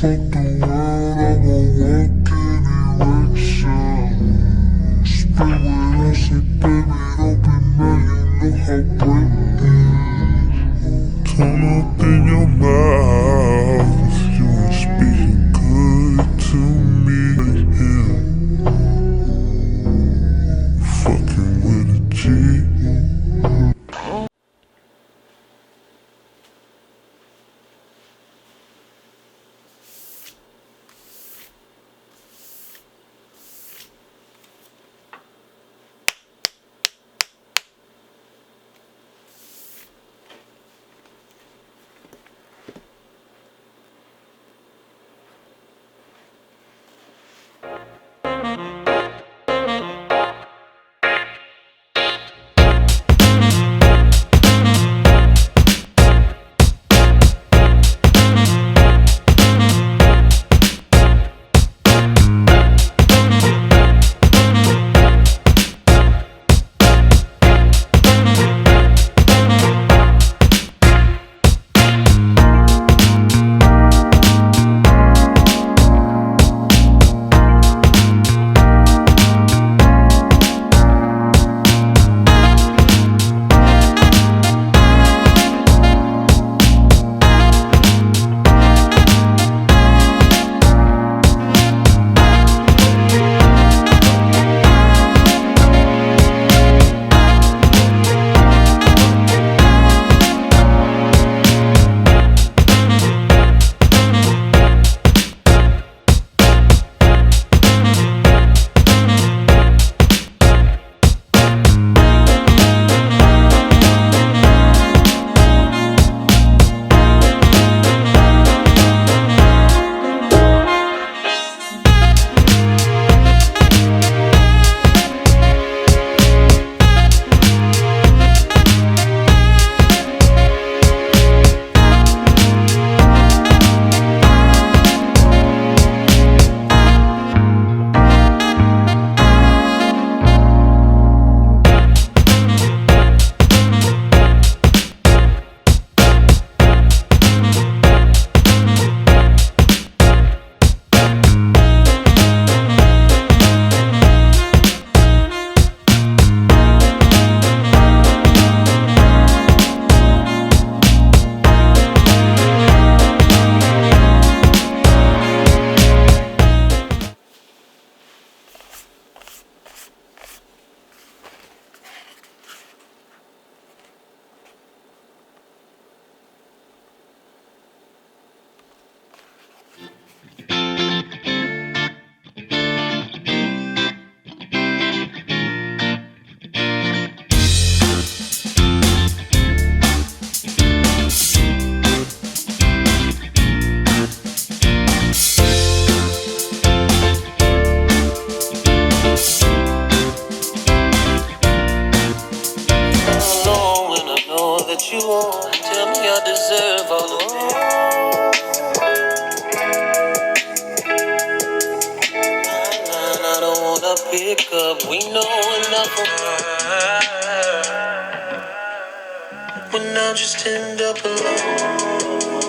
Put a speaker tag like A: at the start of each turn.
A: fuck the world, I'ma walk any direction. Spit with us and baby, don't be mad, you know how break is. Turn up in your mouth if you ain't speaking good to me. Yeah, fucking with a G.
B: You want, tell me I deserve all of it. I don't wanna pick up, we know enough of when I just end up alone.